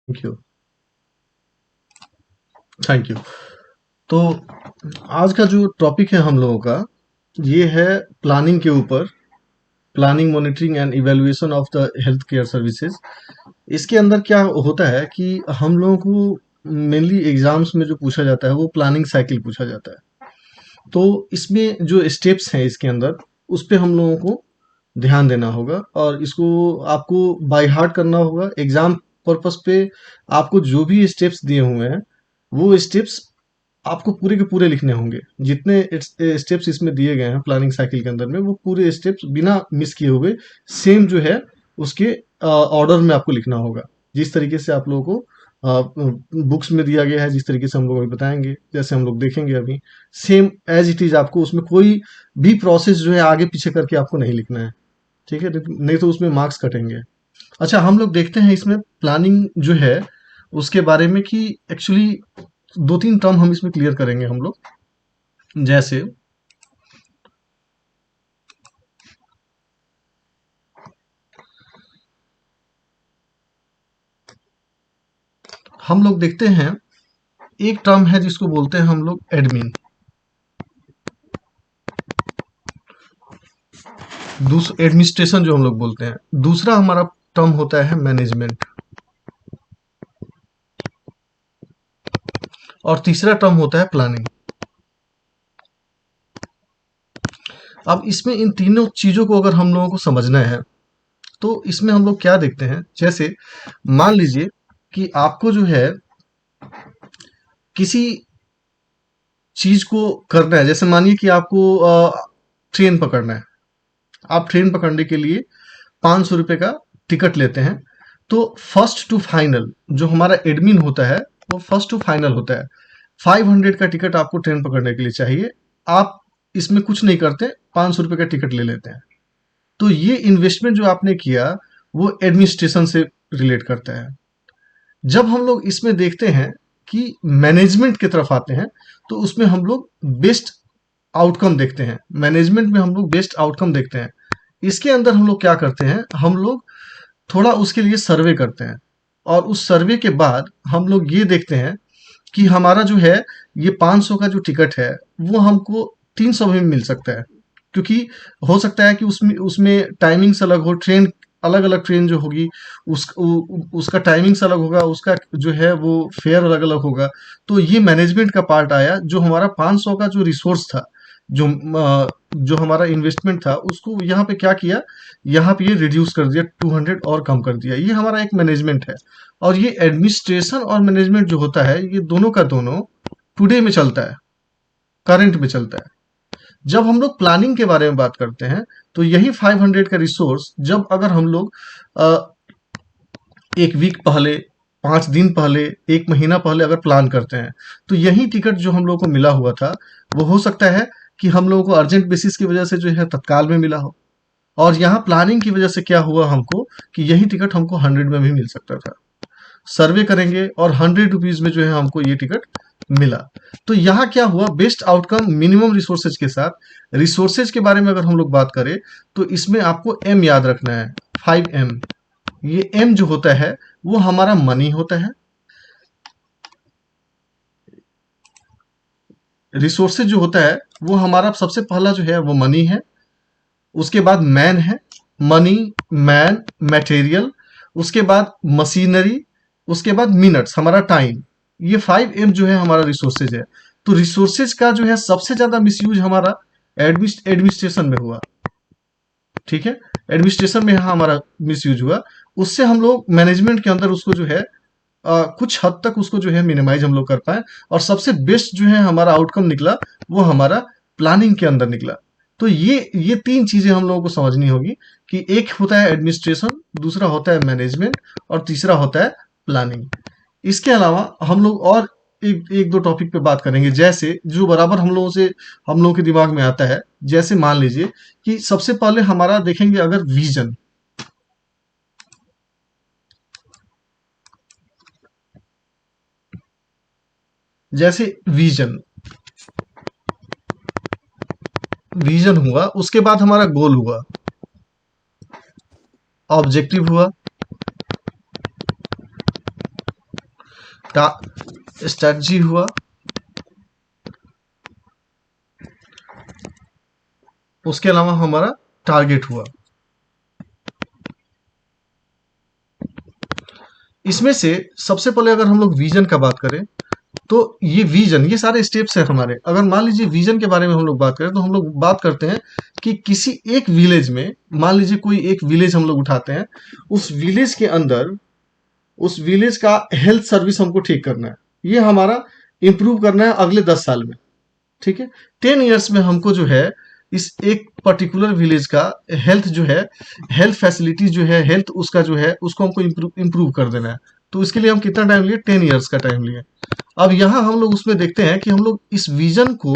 Thank you. Thank you. तो आज का जो टॉपिक है हम लोगों का, ये है प्लानिंग के ऊपर। Planning, monitoring and evaluation of the health care services. इसके अंदर क्या होता है कि हम लोगों को मेनली एग्जाम्स में जो पूछा जाता है वो प्लानिंग साइकिल पूछा जाता है। तो इसमें जो स्टेप्स हैं इसके अंदर, उस पे हम लोगों को ध्यान देना होगा और इसको आपको बाय हार्ट करना होगा। एग्जाम पर्पस पे आपको जो भी स्टेप्स दिए हुए हैं वो स्टेप्स आपको पूरे के पूरे लिखने होंगे। जितने स्टेप्स इसमें दिए गए हैं प्लानिंग साइकिल के अंदर में, वो पूरे स्टेप्स बिना मिस किए हुए सेम जो है उसके ऑर्डर में आपको लिखना होगा। जिस तरीके से आप लोगों को बुक्स में दिया गया है, जिस तरीके से हम लोग अभी बताएंगे, जैसे हम लोग देखेंगे अभी, सेम एज इट इज आपको उसमें कोई भी प्रोसेस जो है आगे पीछे करके आपको नहीं लिखना है। ठीक है, नहीं तो उसमें मार्क्स कटेंगे। अच्छा, हम लोग देखते हैं इसमें प्लानिंग जो है उसके बारे में कि एक्चुअली दो तीन टर्म हम इसमें क्लियर करेंगे हम लोग। जैसे हम लोग देखते हैं, एक टर्म है जिसको बोलते हैं हम लोग एडमिन। एडमिनिस्ट्रेशन जो हम लोग बोलते हैं। दूसरा हमारा टर्म होता है मैनेजमेंट। और तीसरा टर्म होता है प्लानिंग। अब इसमें इन तीनों चीजों को अगर हम लोगों को समझना है तो इसमें हम लोग क्या देखते हैं। जैसे मान लीजिए कि आपको जो है किसी चीज को करना है। जैसे मानिए कि आपको ट्रेन पकड़ना है। आप ट्रेन पकड़ने के लिए 500 रुपए का टिकट लेते हैं। तो फर्स्ट टू फाइनल जो हमारा एडमिन होता है वो फर्स्ट टू फाइनल होता है। 500 का टिकट आपको ट्रेन पकड़ने के लिए चाहिए। आप इसमें कुछ नहीं करते, 500 रुपए का टिकट ले लेते हैं। तो ये इन्वेस्टमेंट जो आपने किया वो एडमिनिस्ट्रेशन से रिलेट करता है। जब हम लोग इसमें देखते हैं कि मैनेजमेंट की तरफ आते हैं तो उसमें हम लोग बेस्ट आउटकम देखते हैं। मैनेजमेंट में हम लोग बेस्ट आउटकम देखते हैं। इसके अंदर हम लोग क्या करते हैं, हम लोग थोड़ा उसके लिए सर्वे करते हैं। और उस सर्वे के बाद हम लोग ये देखते हैं कि हमारा जो है ये 500 का जो टिकट है वो हमको 300 में मिल सकता है। क्योंकि हो सकता है कि उसमें उसमें टाइमिंग्स अलग हो, ट्रेन अलग अलग ट्रेन जो होगी उसका टाइमिंग्स अलग होगा, उसका जो है वो फेयर अलग अलग होगा। तो ये मैनेजमेंट का पार्ट आया। जो हमारा 500 का जो रिसोर्स था, जो हमारा इन्वेस्टमेंट था, उसको यहाँ पे क्या किया, यहाँ पे ये रिड्यूस कर दिया, 200 और कम कर दिया। ये हमारा एक मैनेजमेंट है। और ये एडमिनिस्ट्रेशन और मैनेजमेंट जो होता है ये दोनों का दोनों टुडे में चलता है, करंट में चलता है। जब हम लोग प्लानिंग के बारे में बात करते हैं तो यही 500 का रिसोर्स जब अगर हम लोग एक वीक पहले, 5 दिन पहले, एक महीना पहले अगर प्लान करते हैं तो यही टिकट जो हम लोग को मिला हुआ था वो हो सकता है कि हम लोगों को अर्जेंट बेसिस की वजह से जो है तत्काल में मिला हो। और यहाँ प्लानिंग की वजह से क्या हुआ हमको कि यही टिकट हमको 100 में भी मिल सकता था। सर्वे करेंगे और 100 रुपीज में जो है हमको ये टिकट मिला। तो यहाँ क्या हुआ, बेस्ट आउटकम मिनिमम रिसोर्सेज के साथ। रिसोर्सेज के बारे में अगर हम लोग बात करें तो इसमें आपको एम याद रखना है, 5M। ये एम जो होता है वो हमारा मनी होता है। रिसोर्सेज जो होता है वो हमारा सबसे पहला जो है वो मनी है। उसके बाद मैन है, मनी, मैन, मटेरियल, उसके बाद मशीनरी, उसके बाद मिनट्स, हमारा टाइम। ये 5M जो है हमारा रिसोर्सेज है। तो रिसोर्सेज का जो है सबसे ज्यादा मिसयूज हमारा एडमिनिस्ट्रेशन में हुआ। ठीक है, एडमिनिस्ट्रेशन में यहाँ हमारा मिसयूज हुआ। उससे हम लोग मैनेजमेंट के अंदर उसको जो है कुछ हद तक उसको जो है मिनिमाइज हम लोग कर पाए। और सबसे बेस्ट जो है हमारा आउटकम निकला वो हमारा प्लानिंग के अंदर निकला। तो ये तीन चीजें हम लोगों को समझनी होगी कि एक होता है एडमिनिस्ट्रेशन, दूसरा होता है मैनेजमेंट, और तीसरा होता है प्लानिंग। इसके अलावा हम लोग और एक एक दो टॉपिक पे बात करेंगे, जैसे जो बराबर हम लोगों के दिमाग में आता है। जैसे मान लीजिए कि सबसे पहले हमारा देखेंगे अगर विजन। जैसे विजन विजन हुआ, उसके बाद हमारा गोल हुआ, ऑब्जेक्टिव हुआ, स्ट्रैटेजी हुआ, उसके अलावा हमारा टारगेट हुआ। इसमें से सबसे पहले अगर हम लोग विजन का बात करें, तो ये विजन, ये सारे स्टेप्स हैं हमारे। अगर मान लीजिए विजन के बारे में हम लोग बात करें, तो हम लोग बात करते हैं कि किसी एक विलेज में, मान लीजिए कोई एक विलेज हम लोग उठाते हैं, उस विलेज के अंदर उस विलेज का हेल्थ सर्विस हमको ठीक करना है, ये हमारा इंप्रूव करना है अगले 10 साल में। ठीक है, 10 ईयर्स में हमको जो है इस एक पर्टिकुलर विलेज का हेल्थ जो है, हेल्थ फैसिलिटी जो है, हेल्थ उसका जो है, उसको हमको इम्प्रूव कर देना है। तो इसके लिए हम कितना टाइम लिए? 10 ईयर्स का टाइम लिए। अब यहाँ हम लोग उसमें देखते हैं कि हम लोग इस विजन को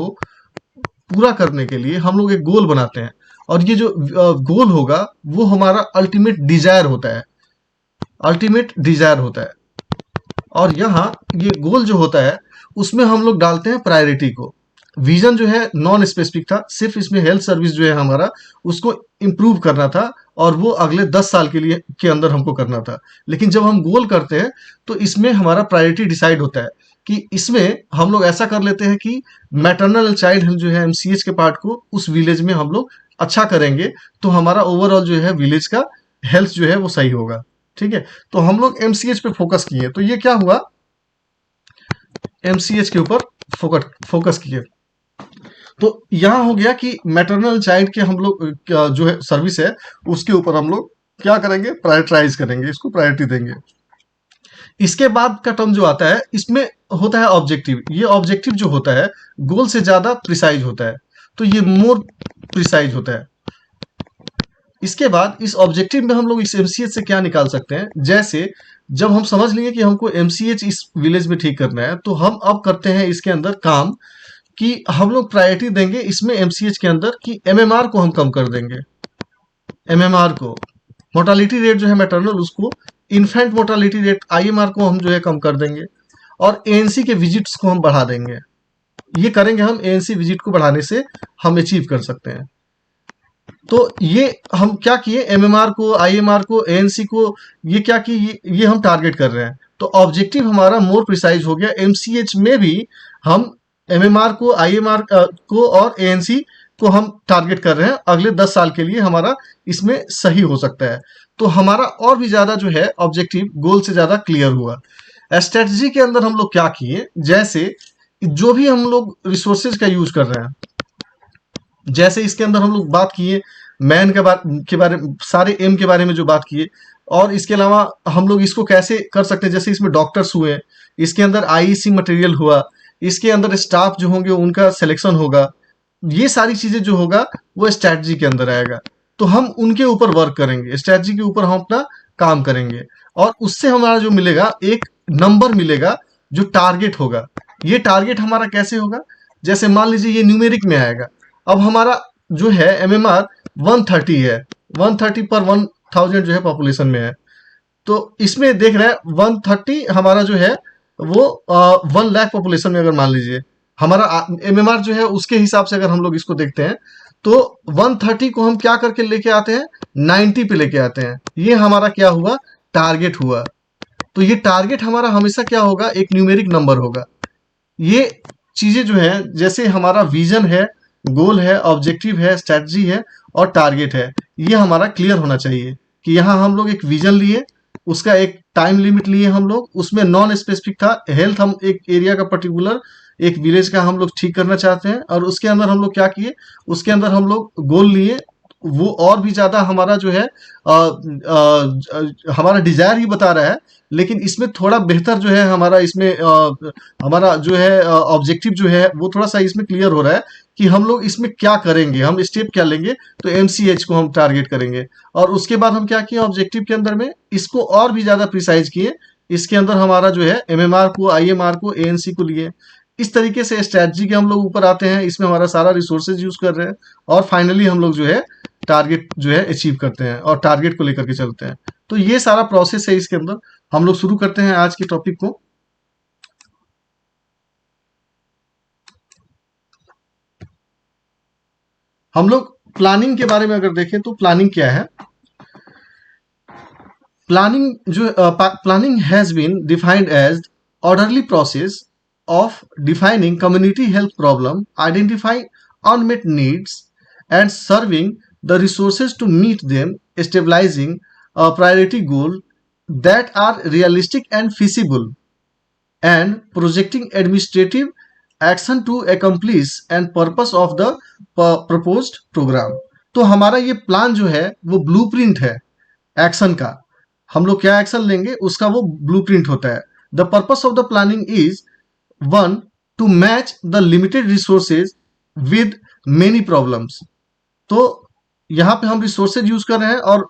पूरा करने के लिए हम लोग एक गोल बनाते हैं, और ये जो गोल होगा वो हमारा अल्टीमेट डिजायर होता है, अल्टीमेट डिजायर होता है। और यहाँ ये गोल जो होता है उसमें हम लोग डालते हैं प्रायोरिटी को। विजन जो है नॉन स्पेसिफिक था, सिर्फ इसमें हेल्थ सर्विस जो है हमारा, उसको इम्प्रूव करना था, और वो अगले 10 साल के लिए के अंदर हमको करना था। लेकिन जब हम गोल करते हैं तो इसमें हमारा प्रायोरिटी डिसाइड होता है कि इसमें हम लोग ऐसा कर लेते हैं कि मैटरनल चाइल्ड हेल्थ जो है, एमसीएच के पार्ट को उस विलेज में हम लोग अच्छा करेंगे, तो हमारा ओवरऑल जो है विलेज का हेल्थ जो है वो सही होगा। ठीक है, तो हम लोग एमसीएच पे फोकस किए, तो ये क्या हुआ, एमसीएच के ऊपर फोकस किए। तो यहाँ हो गया कि मैटरनल चाइल्ड के हम लोग जो है सर्विस है, उसके ऊपर हम लोग क्या करेंगे, प्रायोरिटाइज करेंगे, इसको प्रायोरिटी देंगे। इसके बाद का टर्म जो आता है, इसमें होता है ऑब्जेक्टिव। ये ऑब्जेक्टिव जो होता है गोल से ज्यादा प्रिसाइज होता है, तो ये मोर प्रिसाइज होता है। इसके बाद इस ऑब्जेक्टिव में हम लोग इस एमसीएच से क्या निकाल सकते हैं, जैसे जब हम समझ लेंगे कि हमको एमसीएच इस विलेज में ठीक करना है, तो हम अब करते हैं इसके अंदर काम कि हम लोग प्रायोरिटी देंगे इसमें एमसीएच के अंदर कि एमएमआर को हम कम कर देंगे। एमएमआर को, मोर्टालिटी रेट जो है मैटरनल, उसको, इन्फेंट मोर्टालिटी रेट आईएमआर को हम जो है कम कर देंगे, और एएनसी के विजिट्स को हम बढ़ा देंगे। ये करेंगे हम, एएनसी विजिट को बढ़ाने से हम अचीव कर सकते हैं। तो ये हम क्या किए, एमएमआर को, आईएमआर को, एएनसी को, ये क्या किए, ये हम टारगेट कर रहे हैं। तो ऑब्जेक्टिव हमारा मोर प्रिसाइज हो गया। एमसीएच में भी हम एमएमआर को, आईएमआर को और एएनसी को हम टारगेट कर रहे हैं, अगले 10 साल के लिए हमारा इसमें सही हो सकता है। तो हमारा और भी ज्यादा जो है ऑब्जेक्टिव गोल से ज्यादा क्लियर हुआ। स्ट्रेटजी के अंदर हम लोग क्या किए, जैसे जो भी हम लोग रिसोर्सेज का यूज कर रहे हैं, जैसे इसके अंदर हम लोग बात किए मैन के बारे में, सारे एम के बारे में जो बात किए, और इसके अलावा हम लोग इसको कैसे कर सकते हैं, जैसे इसमें डॉक्टर्स हुए, इसके अंदर आईईसी मटेरियल हुआ, इसके अंदर स्टाफ जो होंगे उनका सिलेक्शन होगा, ये सारी चीजें जो होगा वो स्ट्रैटेजी के अंदर आएगा। तो हम उनके ऊपर वर्क करेंगे, स्ट्रैटेजी के ऊपर हम अपना काम करेंगे, और उससे हमारा जो मिलेगा एक नंबर मिलेगा जो टारगेट होगा। ये टारगेट हमारा कैसे होगा, जैसे मान लीजिए ये न्यूमेरिक में आएगा। अब हमारा जो है एमएमआर 130 है, 130 पर 1000 जो है पॉपुलेशन में है, तो इसमें देख रहे हैं 130 हमारा जो है वो 1 लाख पॉपुलेशन में, अगर मान लीजिए हमारा एमएमआर जो है उसके हिसाब से अगर हम लोग इसको देखते हैं, तो 130 को हम क्या करके लेके आते हैं, 90 पे लेके आते हैं। ये हमारा क्या हुआ, टारगेट हुआ। तो ये टारगेट हमारा हमेशा क्या होगा, एक न्यूमेरिक नंबर होगा। ये चीजें जो है, जैसे हमारा विजन है, गोल है, ऑब्जेक्टिव है, स्ट्रेटजी है और टारगेट है, ये हमारा क्लियर होना चाहिए कि यहाँ हम लोग एक विजन लिए, उसका एक टाइम लिमिट लिए हम लोग, उसमें नॉन स्पेसिफिक था, हेल्थ हम एक एरिया का पर्टिकुलर एक विलेज का हम लोग ठीक करना चाहते हैं, और उसके अंदर हम लोग क्या किए, उसके अंदर हम लोग गोल लिए, वो और भी ज्यादा हमारा जो है हमारा डिजायर ही बता रहा है, लेकिन इसमें थोड़ा बेहतर जो है हमारा इसमें हमारा जो है ऑब्जेक्टिव जो है वो थोड़ा सा इसमें क्लियर हो रहा है कि हम लोग इसमें क्या करेंगे, हम स्टेप क्या लेंगे। तो एमसीएच को हम टारगेट करेंगे, और उसके बाद हम क्या किए, ऑब्जेक्टिव के अंदर में इसको और भी ज्यादा प्रिसाइज किए। इसके अंदर हमारा जो है एमएमआर को, आईएमआर को, एएनसी को लिए। इस तरीके से स्ट्रैटेजी के हम लोग ऊपर आते हैं, इसमें हमारा सारा रिसोर्सेज यूज कर रहे हैं, और फाइनली हम लोग जो है टारगेट जो है अचीव करते हैं और टारगेट को लेकर के चलते हैं। तो ये सारा प्रोसेस है इसके अंदर। हम लोग शुरू करते हैं आज के टॉपिक को। हम लोग प्लानिंग के बारे में अगर देखें तो प्लानिंग क्या है, planning has been defined as orderly process of defining community health problem, identifying unmet needs, and serving the resources to meet them, stabilizing a priority goal that are realistic and feasible, and projecting administrative action to accomplish and purpose of the proposed program. तो हमारा ये plan जो है वो blueprint है action का। हम लोग क्या एक्शन लेंगे उसका वो ब्लूप्रिंट होता है। The purpose of the planning is one, to match the limited resources with many problems. तो यहाँ पे हम रिसोर्सेज यूज कर रहे हैं और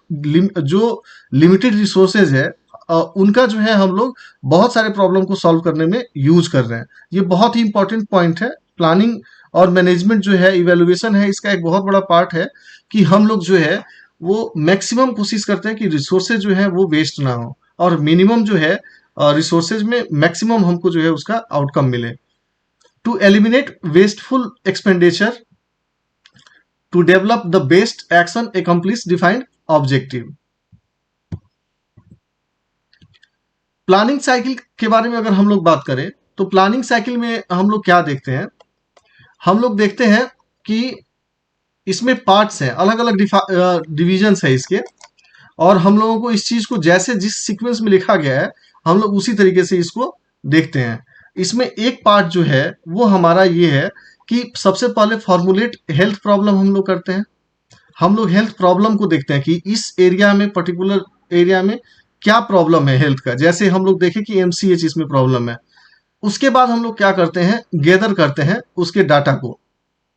जो लिमिटेड रिसोर्सेज है उनका जो है हम लोग बहुत सारे प्रॉब्लम को सॉल्व करने में यूज कर रहे हैं। ये बहुत ही इंपॉर्टेंट पॉइंट है। प्लानिंग और मैनेजमेंट जो है, इवेल्युएशन है, इसका एक बहुत बड़ा पार्ट है कि हम लोग जो है वो मैक्सिमम कोशिश करते हैं कि रिसोर्सेज जो है वो वेस्ट ना हो और मिनिमम जो है रिसोर्सेज में मैक्सिमम हमको जो है उसका आउटकम मिले। To eliminate wasteful expenditure, to develop the best action accomplish defined objective. Planning cycle के बारे में अगर हम लोग बात करें तो प्लानिंग साइकिल में हम लोग क्या देखते हैं, हम लोग देखते हैं कि इसमें पार्ट्स हैं, अलग अलग डिविजन्स है इसके, और हम लोगों को इस चीज को जैसे जिस सीक्वेंस में लिखा गया है हम लोग उसी तरीके से इसको देखते हैं। इसमें एक पार्ट जो है वो हमारा ये है कि सबसे पहले फॉर्मुलेट हेल्थ प्रॉब्लम हम लोग करते हैं। हम लोग हेल्थ प्रॉब्लम को देखते हैं कि इस एरिया में, पर्टिकुलर एरिया में क्या प्रॉब्लम है हेल्थ का। जैसे हम लोग देखें कि एमसीएच इसमें प्रॉब्लम है। उसके बाद हम लोग क्या करते हैं, गैदर करते हैं उसके डाटा को।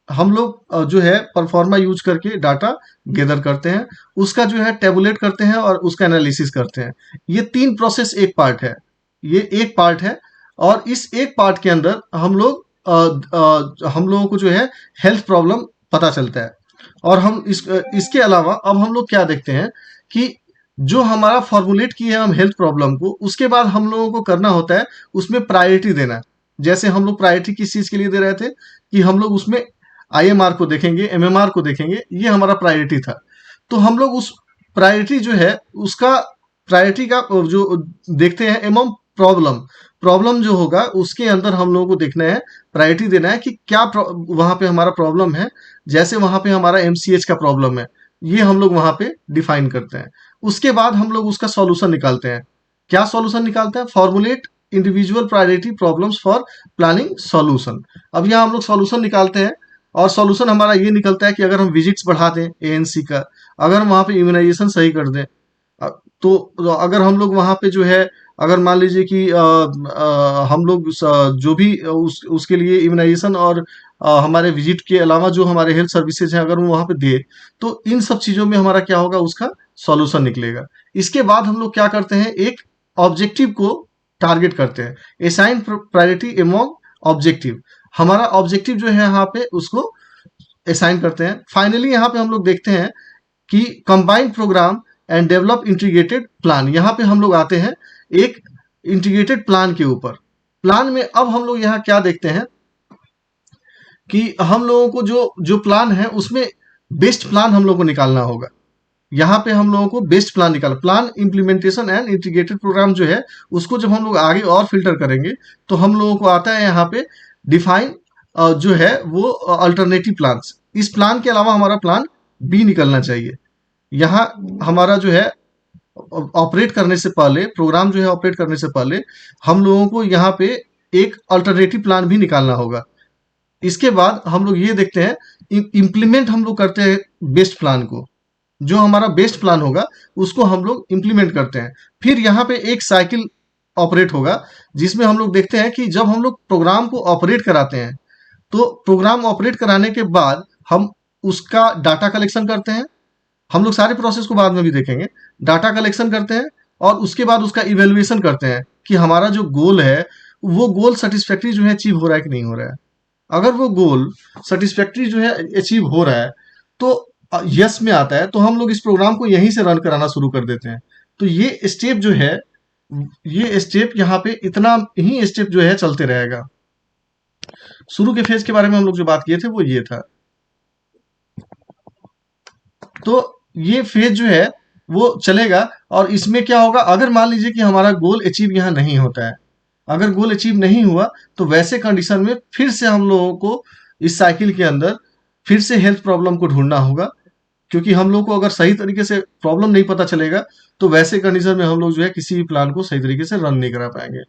हम लोग जो है परफॉर्मा यूज करके डाटा गैदर करते हैं, उसका जो है टेबुलेट करते हैं और उसका एनालिसिस करते हैं। ये तीन प्रोसेस एक पार्ट है, ये एक पार्ट है। और इस एक पार्ट के अंदर हम लोग हम लोगों को जो है हेल्थ प्रॉब्लम पता चलता है। और हम इसके अलावा अब हम लोग क्या देखते हैं कि जो हमारा फॉर्मुलेट किए हम हेल्थ प्रॉब्लम को, उसके बाद हम लोगों को करना होता है उसमें प्रायोरिटी देना। जैसे हम लोग प्रायोरिटी किस चीज के लिए दे रहे थे कि हम लोग उसमें आईएमआर को देखेंगे, एमएमआर को देखेंगे, ये हमारा प्रायोरिटी था। तो हम लोग उस प्रायोरिटी जो है उसका प्रायोरिटी का जो देखते हैं एमम प्रॉब्लम, प्रॉब्लम जो होगा उसके अंदर हम लोगों को देखना है, प्रायोरिटी देना है कि क्या वहां पे हमारा प्रॉब्लम है। जैसे वहां पे हमारा एमसीएच का प्रॉब्लम है, ये हम लोग वहां पे डिफाइन करते हैं। उसके बाद हम लोग उसका सॉल्यूशन निकालते हैं। क्या सॉल्यूशन निकालते हैं, formulate individual priority problems for planning solution. अब यहाँ हम लोग सॉल्यूशन निकालते हैं और सॉल्यूशन हमारा ये निकलता है कि अगर हम विजिट्स बढ़ा दें एएनसी का, अगर हम वहां पे इम्यूनाइजेशन सही कर दें, तो अगर हम लोग वहां पे जो है, अगर मान लीजिए कि हम लोग जो भी उसके लिए इम्यूनाइजेशन और हमारे विजिट के अलावा जो हमारे हेल्थ सर्विसेज हैं अगर वो वहां पे दे, तो इन सब चीजों में हमारा क्या होगा, उसका सॉल्यूशन निकलेगा। इसके बाद हम लोग क्या करते हैं, एक ऑब्जेक्टिव को टारगेट करते हैं, असाइन प्रायोरिटी एमॉन्ग ऑब्जेक्टिव। हमारा ऑब्जेक्टिव जो है यहाँ पे उसको असाइन करते हैं। फाइनली यहाँ पे हम लोग देखते हैं कि combined programme and develop integrated plan. यहाँ पे हम लोग आते हैं एक इंटीग्रेटेड प्लान के ऊपर। प्लान में अब हम लोग यहाँ क्या देखते हैं कि हम लोगों को जो जो प्लान है उसमें बेस्ट प्लान हम लोग को निकालना होगा। यहाँ पे हम लोगों को बेस्ट प्लान निकाल, plan implementation and integrated programme जो है उसको जब हम लोग आगे और फिल्टर करेंगे तो हम लोगों को आता है यहाँ पे डिफाइन जो है वो अल्टरनेटिव प्लान्स। इस प्लान के अलावा हमारा प्लान बी निकलना चाहिए। यहाँ हमारा जो है ऑपरेट करने से पहले, प्रोग्राम जो है ऑपरेट करने से पहले हम लोगों को यहाँ पे एक अल्टरनेटिव प्लान भी निकालना होगा। इसके बाद हम लोग ये देखते हैं इम्प्लीमेंट हम लोग करते हैं बेस्ट प्लान को। जो हमारा बेस्ट प्लान होगा उसको हम लोग इम्प्लीमेंट करते हैं। फिर यहाँ पे एक साइकिल ऑपरेट होगा जिसमें हम लोग देखते हैं कि जब हम लोग प्रोग्राम को ऑपरेट कराते हैं तो प्रोग्राम ऑपरेट कराने के बाद हम उसका डाटा कलेक्शन करते हैं। हम लोग सारे प्रोसेस को बाद में भी देखेंगे। डाटा कलेक्शन करते हैं और उसके बाद उसका इवेल्युएशन करते हैं कि हमारा जो गोल है वो गोल सेटिस्फैक्ट्री जो है अचीव हो रहा है कि नहीं हो रहा है। अगर वो गोल सेटिस्फैक्ट्री जो है अचीव हो रहा है तो यस में आता है, तो हम लोग इस प्रोग्राम को यहीं से रन कराना शुरू कर देते हैं। तो ये स्टेप जो है, ये स्टेप यहाँ पे इतना ही स्टेप जो है चलते रहेगा। शुरू के फेज के बारे में हम लोग जो बात किए थे वो ये था। तो ये फेज जो है वो चलेगा और इसमें क्या होगा, अगर मान लीजिए कि हमारा गोल अचीव यहाँ नहीं होता है अगर गोल अचीव नहीं हुआ तो वैसे कंडीशन में फिर से हम लोगों को इस साइकिल के अंदर फिर से हेल्थ प्रॉब्लम को ढूंढना होगा, क्योंकि हम लोग को अगर सही तरीके से प्रॉब्लम नहीं पता चलेगा तो वैसे कंडीशन में हम लोग जो है किसी भी प्लान को सही तरीके से रन नहीं करा पाएंगे।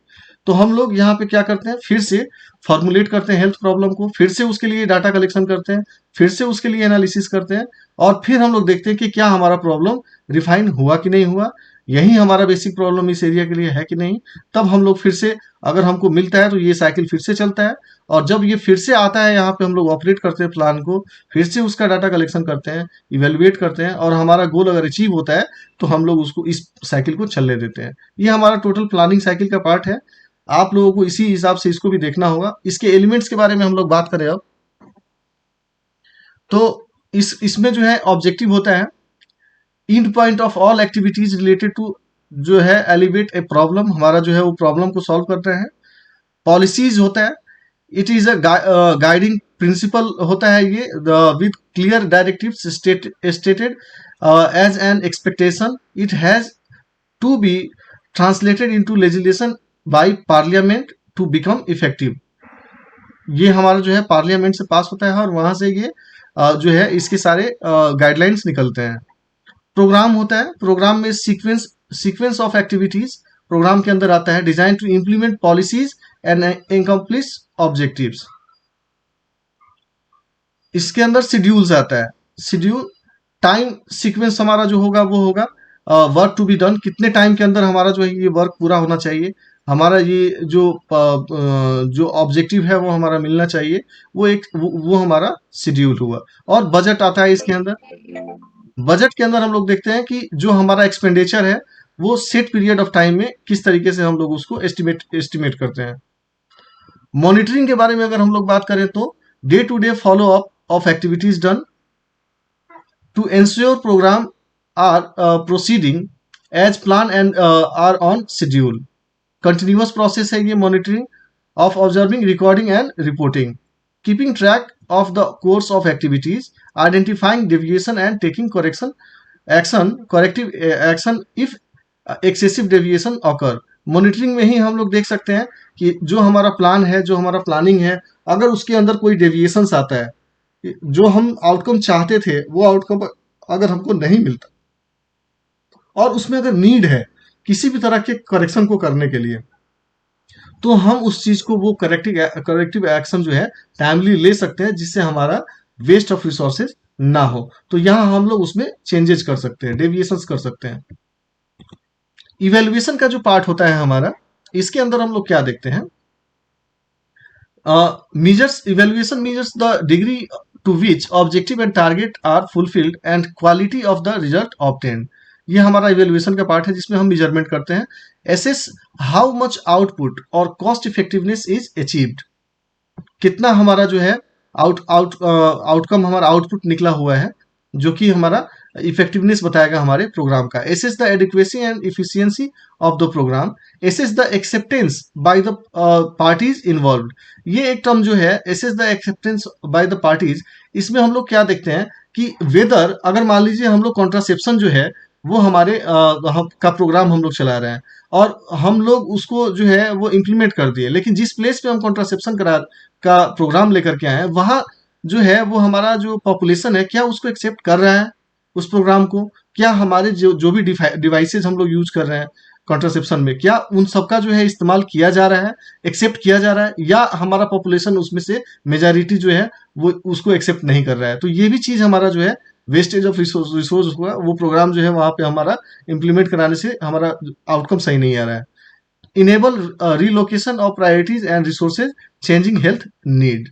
तो हम लोग यहाँ पे क्या करते हैं, फिर से फॉर्मुलेट करते हैं हेल्थ प्रॉब्लम को, फिर से उसके लिए डाटा कलेक्शन करते हैं, फिर से उसके लिए एनालिसिस करते हैं, और फिर हम लोग देखते हैं कि क्या हमारा प्रॉब्लम रिफाइन हुआ कि नहीं हुआ, यही हमारा बेसिक प्रॉब्लम इस एरिया के लिए है कि नहीं। तब हम लोग फिर से, अगर हमको मिलता है तो ये साइकिल फिर से चलता है, और जब ये फिर से आता है यहाँ पे हम लोग ऑपरेट करते हैं प्लान को, फिर से उसका डाटा कलेक्शन करते हैं, इवेलुएट करते हैं, और हमारा गोल अगर अचीव होता है तो हम लोग उसको इस साइकिल को चलने देते हैं। ये हमारा टोटल प्लानिंग साइकिल का पार्ट है। आप लोगों को इसी हिसाब से इसको भी देखना होगा। इसके एलिमेंट्स के बारे में हम लोग बात करें अब, तो इसमें जो है ऑब्जेक्टिव होता है end point of all activities related to, जो है एलिवेट ए प्रॉब्लम, हमारा जो है वो प्रॉब्लम को सॉल्व कर रहे हैं। पॉलिसीज होता है, it is a guiding principle होता है ये, with clear directive stated as an expectation, it has to be translated into legislation by parliament to become effective. ये हमारा जो है पार्लियामेंट से पास होता है और वहां से ये जो है इसके सारे गाइडलाइंस निकलते हैं। प्रोग्राम होता है, प्रोग्राम में सीक्वेंस ऑफ एक्टिविटीज प्रोग्राम के अंदर आता है, design to implement policies and accomplish objectives. इसके अंदर शेड्यूल्स आता है, शेड्यूल टाइम सीक्वेंस हमारा जो होगा वो होगा वर्क टू बी डन, कितने टाइम के अंदर हमारा जो है ये वर्क पूरा होना चाहिए, हमारा ये जो ऑब्जेक्टिव है वो हमारा मिलना चाहिए, वो हमारा शेड्यूल हुआ। और बजट आता है इसके अंदर। बजट के अंदर हम लोग देखते हैं कि जो हमारा एक्सपेंडिचर है वो सेट पीरियड ऑफ टाइम में किस तरीके से हम लोग उसको एस्टिमेट करते हैं। मॉनिटरिंग के बारे में अगर हम लोग बात करें तो day to day follow up of activities done to ensure programme are proceeding as plan and are on schedule. Continuous process है ये monitoring of observing, recording and reporting, keeping track of the course of activities, identifying deviation and taking corrective action if excessive deviation occur. Monitoring में ही हम लोग देख सकते हैं कि जो हमारा प्लान है, जो हमारा प्लानिंग है, अगर उसके अंदर कोई डेविएशंस आता है, जो हम आउटकम चाहते थे वो आउटकम अगर हमको नहीं मिलता, और उसमें अगर नीड है किसी भी तरह के करेक्शन को करने के लिए, तो हम उस चीज को वो करेक्टिव एक्शन जो है टाइमली ले सकते हैं, जिससे हमारा वेस्ट ऑफ रिसोर्सेज ना हो। तो यहाँ हम लोग उसमें चेंजेस कर सकते हैं, डेविएशंस कर सकते हैं। इवेल्युएशन का जो पार्ट होता है हमारा, इसके अंदर हम लोग क्या देखते हैं, measures evaluation measures the degree to which objective and target are fulfilled and quality of the result obtained। ये हमारा इवेल्युएशन का पार्ट है जिसमें हम मेजरमेंट करते हैं। एसेस हाउ मच आउटपुट और कॉस्ट इफेक्टिवनेस इज अचीव्ड, कितना हमारा जो है आउटकम हमारा आउटपुट निकला हुआ है, जो कि हमारा इफेक्टिवनेस बताएगा हमारे प्रोग्राम का। Assess the adequacy and efficiency of the programme, assess the acceptance by the parties involved. ये एक टर्म जो है assess the acceptance by the parties, इसमें हम लोग क्या देखते हैं कि वेदर, अगर मान लीजिए हम लोग कॉन्ट्रासेप्शन जो है वो हमारे का प्रोग्राम हम लोग चला रहे हैं, और हम लोग उसको जो है वो इम्प्लीमेंट कर दिए, लेकिन जिस प्लेस पे हम कॉन्ट्रासेप्शन का प्रोग्राम लेकर के आए हैं, वहां जो है वो हमारा जो पॉपुलेशन है क्या उसको एक्सेप्ट कर रहा है उस प्रोग्राम को, क्या हमारे जो भी डिवाइसेज हम लोग यूज कर रहे हैं कॉन्ट्रासेप्शन में, क्या उन सबका जो है इस्तेमाल किया जा रहा है, एक्सेप्ट किया जा रहा है, या हमारा पॉपुलेशन उसमें से मेजॉरिटी जो है वो उसको एक्सेप्ट नहीं कर रहा है। तो ये भी चीज हमारा जो है वेस्टेज ऑफ रिसोर्स हुआ, वो प्रोग्राम जो है वहां पे हमारा इम्प्लीमेंट कराने से हमारा आउटकम सही नहीं आ रहा है। Enable relocation of priorities and resources changing health need,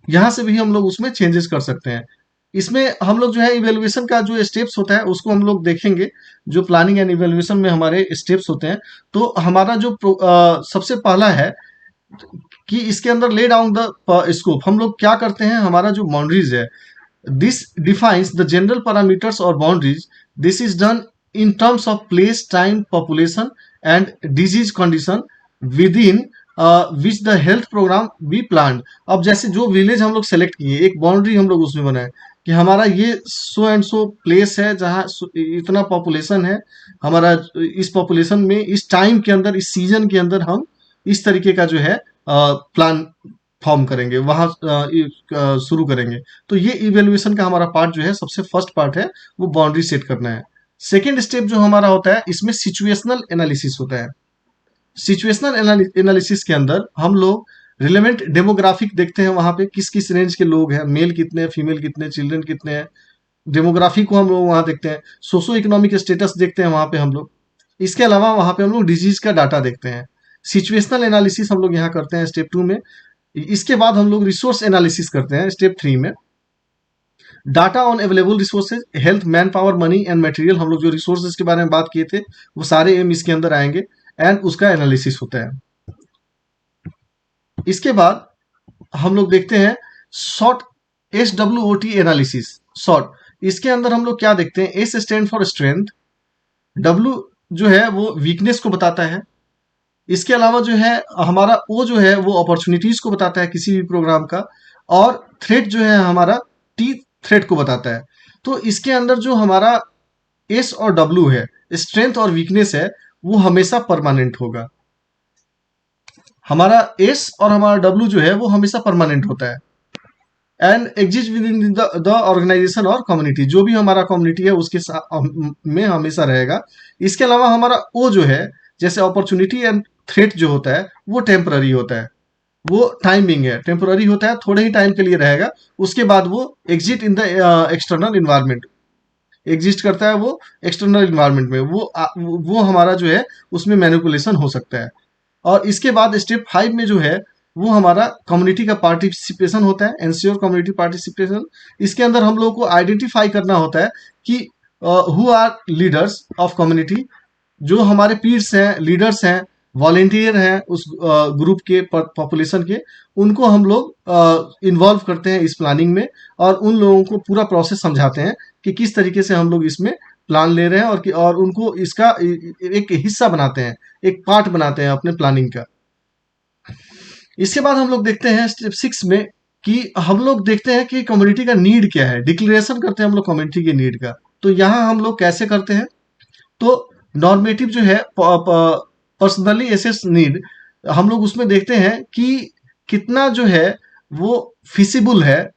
यहां से भी हम लोग उसमें चेंजेस कर सकते हैं। इसमें हम लोग जो है इवेल्युएशन का जो स्टेप्स होता है उसको हम लोग देखेंगे, जो प्लानिंग एंड इवेल्युएशन में हमारे स्टेप्स होते हैं। तो हमारा जो सबसे पहला है कि इसके अंदर ले डाउन द स्कोप, हम लोग क्या करते हैं, हमारा जो बाउंड्रीज है, this defines the general parameters और boundaries, this is done in terms of place, time, population and disease condition within which the health programme be plan. अब जैसे जो विलेज हम लोग सेलेक्ट किए, एक बाउंड्री हम लोग उसमें बनाए, कि हमारा ये सो एंड सो प्लेस है जहाँ इतना पॉपुलेशन है, हमारा इस पॉपुलेशन में इस टाइम के अंदर, इस सीजन के अंदर हम इस तरीके का जो है प्लान फॉर्म करेंगे, वहां शुरू करेंगे। तो ये इवेल्युएशन का हमारा पार्ट जो है, सबसे फर्स्ट पार्ट है, वो बाउंड्री सेट करना है। सेकेंड स्टेप जो हमारा होता है, इसमें सिचुएशनल एनालिसिस होता है। सिचुएशनल एनालिसिस के अंदर हम लोग रिलेवेंट डेमोग्राफिक देखते हैं, वहां पे किस किस रेंज के लोग हैं, मेल कितने हैं, फीमेल कितने, चिल्ड्रन कितने हैं, डेमोग्राफी को हम लोग वहां देखते हैं, सोशो इकोनॉमिक स्टेटस देखते हैं वहां पे हम लोग। इसके अलावा वहां पे हम लोग डिजीज का डाटा देखते हैं। सिचुएशनल एनालिसिस हम लोग यहाँ करते हैं स्टेप 2 में। इसके बाद हम लोग रिसोर्स एनालिसिस करते हैं स्टेप 3 में। Data on available resources, health, man power, money and material, हम लोग जो रिसोर्सेज के बारे में बात किए थे वो सारे एम इसके अंदर आएंगे, एंड उसका एनालिसिस होता है। इसके बाद हम लोग देखते हैं शॉर्ट, SWOT एनालिसिस शॉर्ट। इसके अंदर हम लोग क्या देखते हैं, S stand for strength, W जो है वो वीकनेस को बताता है। इसके अलावा जो है हमारा ओ जो है वो अपॉर्चुनिटीज को बताता है किसी भी प्रोग्राम का, और थ्रेट जो है हमारा टी थ्रेट को बताता है। तो इसके अंदर जो हमारा एस और डब्ल्यू है, स्ट्रेंथ और वीकनेस है, वो हमेशा परमानेंट होगा। हमारा एस और हमारा डब्ल्यू जो है वो हमेशा परमानेंट होता है, and exist within the organisation और कम्युनिटी, जो भी हमारा कम्युनिटी है उसके में हमेशा रहेगा। इसके अलावा हमारा ओ जो है, जैसे अपॉर्चुनिटी एंड थ्रेट जो होता है, वो टेम्पररी होता है, वो टाइमिंग है, टेम्पररी होता है, थोड़े ही टाइम के लिए रहेगा, उसके बाद वो exit in the external environment, exist करता है वो एक्सटर्नल इन्वायरमेंट में, वो हमारा जो है उसमें मैनिपुलेशन हो सकता है। और इसके बाद स्टेप 5 में जो है वो हमारा कम्युनिटी का पार्टिसिपेशन होता है, एंश्योर कम्युनिटी पार्टिसिपेशन। इसके अंदर हम लोगों को आइडेंटिफाई करना होता है कि who are leaders of community, जो हमारे पीर्स हैं, लीडर्स हैं, वॉलेंटियर हैं उस ग्रुप के, पॉपुलेशन के, उनको हम लोग इन्वॉल्व करते हैं इस प्लानिंग में, और उन लोगों को पूरा प्रोसेस समझाते हैं कि किस तरीके से हम लोग इसमें प्लान ले रहे हैं, और उनको इसका एक हिस्सा बनाते हैं, एक पार्ट बनाते हैं अपने प्लानिंग का। इसके बाद हम लोग देखते हैं स्टेप 6 में कि हम लोग देखते हैं कि कम्युनिटी का नीड क्या है, डिक्लेरेशन करते हैं हम लोग कम्युनिटी के नीड का। तो यहाँ हम लोग कैसे करते हैं, तो नॉर्मेटिव जो है, पर्सनली एसेस नीड, हम लोग उसमें देखते हैं कि कितना जो है वो फिजिबल है,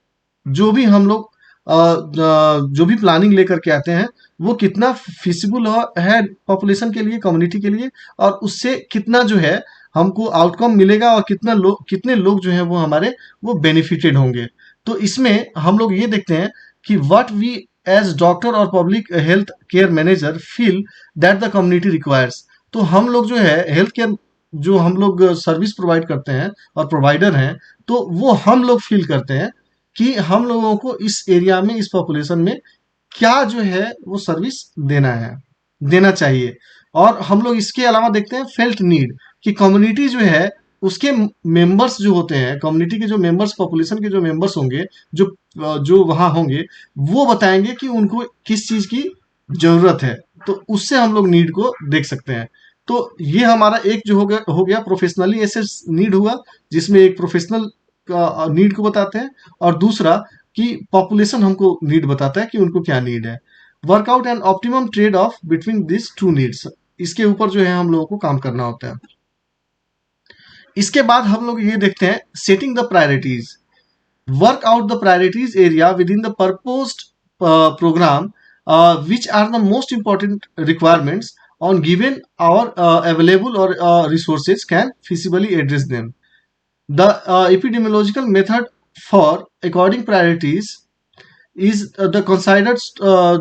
जो भी हम लोग जो भी प्लानिंग लेकर के आते हैं वो कितना फिजिबल है पॉपुलेशन के लिए, कम्युनिटी के लिए, और उससे कितना जो है हमको आउटकम मिलेगा, और कितने लोग जो है वो हमारे वो बेनिफिटेड होंगे। तो इसमें हम लोग ये देखते हैं कि व्हाट वी एज डॉक्टर और public health care manager feel that the community requires. तो हम लोग जो है हेल्थ केयर, जो हम लोग सर्विस प्रोवाइड करते हैं और प्रोवाइडर हैं, तो वो हम लोग फील करते हैं कि हम लोगों को इस एरिया में, इस पॉपुलेशन में क्या जो है वो सर्विस देना है, देना चाहिए। और हम लोग इसके अलावा देखते हैं फेल्ट नीड, कि कम्युनिटी जो है उसके मेंबर्स जो होते हैं, कम्युनिटी के जो मेंबर्स, पॉपुलेशन के जो मेंबर्स होंगे, जो जो वहां होंगे, वो बताएंगे कि उनको किस चीज की जरूरत है, तो उससे हम लोग नीड को देख सकते हैं। तो ये हमारा एक जो हो गया प्रोफेशनली ऐसे नीड हुआ, जिसमें एक प्रोफेशनल का नीड को बताते हैं, और दूसरा कि पॉपुलेशन हमको नीड बताता है कि उनको क्या नीड है। Work out and optimum trade off between this two needs, इसके ऊपर जो है हम लोगों को काम करना होता है। इसके बाद हम लोग ये देखते हैं setting the priorities, work out the priorities area with in the proposed program, which are the most important requirements on given our available or resources can feasibly address them. The epidemiological method for according priorities is the considered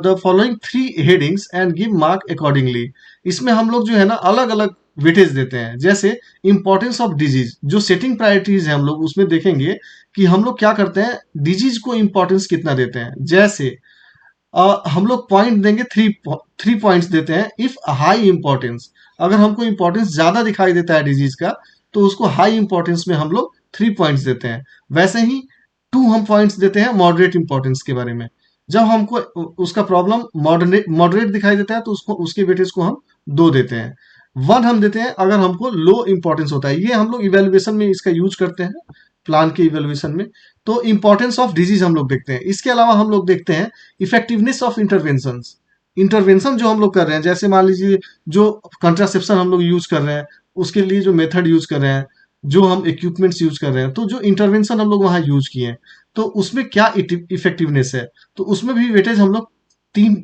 the following three headings and give mark accordingly. इसमें हम लोग जो है ना अलग अलग weightage देते हैं, जैसे इंपॉर्टेंस ऑफ डिजीज, जो सेटिंग प्रायोरिटीज है हम लोग उसमें देखेंगे कि हम लोग क्या करते हैं, डिजीज को इंपॉर्टेंस कितना देते हैं। जैसे हम लोग पॉइंट देंगे, थ्री पॉइंट्स देते हैं इफ हाई इंपॉर्टेंस, अगर हमको इंपॉर्टेंस ज्यादा दिखाई देता है डिजीज का, तो उसको हाई इंपॉर्टेंस में हम लोग 3 पॉइंट्स देते हैं। वैसे ही 2 हम पॉइंट्स देते हैं मॉडरेट इंपॉर्टेंस के बारे में, जब हमको उसका प्रॉब्लम मॉडरेट दिखाई देता है तो उसको, उसके वेटेज को हम 2 देते हैं। 1 हम देते हैं अगर हमको लो इंपॉर्टेंस होता है, ये हम लोग इवेल्युएशन में इसका यूज करते हैं प्लान के इवेल्युएशन में। तो इंपॉर्टेंस ऑफ डिजीज हम लोग देखते हैं। इसके अलावा हम लोग देखते हैं इफेक्टिवनेस ऑफ इंटरवेंशन। इंटरवेंशन जो हम लोग कर रहे हैं, जैसे मान लीजिए जो कंट्रासेप्शन हम लोग यूज कर रहे हैं, उसके लिए जो मेथड यूज कर रहे हैं, जो हम इक्विपमेंट्स यूज कर रहे हैं, तो जो इंटरवेंशन हम लोग वहां यूज किए हैं, तो उसमें क्या इफेक्टिवनेस है, तो उसमें भी वेटेज हम लोग तीन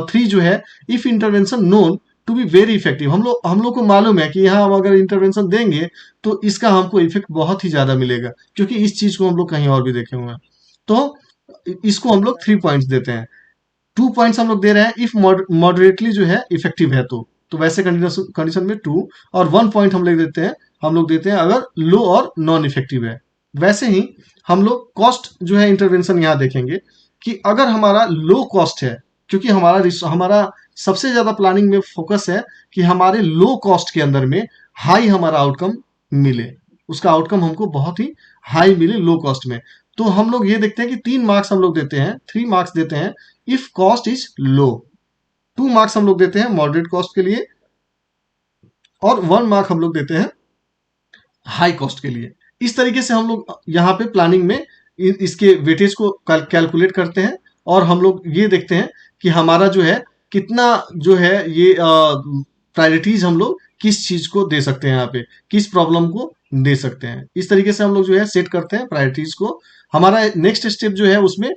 3 जो है, if intervention known to be very effective. हम लोग को मालूम है कि यहाँ हम अगर इंटरवेंशन देंगे तो इसका हमको इफेक्ट बहुत ही ज्यादा मिलेगा, क्योंकि इस चीज को हम लोग कहीं और भी देखे हुए हैं। तो इसको हम लोग 3 पॉइंट्स देते हैं। 2 पॉइंट्स हम लोग दे रहे हैं इफ मॉडरेटली जो है इफेक्टिव है, तो वैसे कंडीशन में 2, और 1 पॉइंट हम लोग देते हैं अगर लो और नॉन इफेक्टिव है। वैसे ही हम लोग कॉस्ट जो है इंटरवेंशन यहाँ देखेंगे कि अगर हमारा लो कॉस्ट है, क्योंकि हमारा सबसे ज्यादा प्लानिंग में फोकस है कि हमारे लो कॉस्ट के अंदर में हाई हमारा आउटकम मिले, उसका आउटकम हमको बहुत ही हाई मिले लो कॉस्ट में। तो हम लोग ये देखते हैं कि 3 मार्क्स हम लोग देते हैं, 3 मार्क्स देते हैं if cost is low, 2 marks हम लोग देते हैं मॉडरेट कॉस्ट के लिए, और 1 मार्क हम लोग देते हैं हाई कॉस्ट के लिए। इस तरीके से हम लोग यहाँ पे प्लानिंग में इसके वेटेज को कैलकुलेट करते हैं, और हम लोग ये देखते हैं कि हमारा जो है कितना जो है ये प्रायोरिटीज हम लोग किस चीज को दे सकते हैं, यहाँ पे किस प्रॉब्लम को दे सकते हैं। इस तरीके से हम लोग जो है सेट करते हैं प्रायोरिटीज को। हमारा नेक्स्ट स्टेप जो है उसमें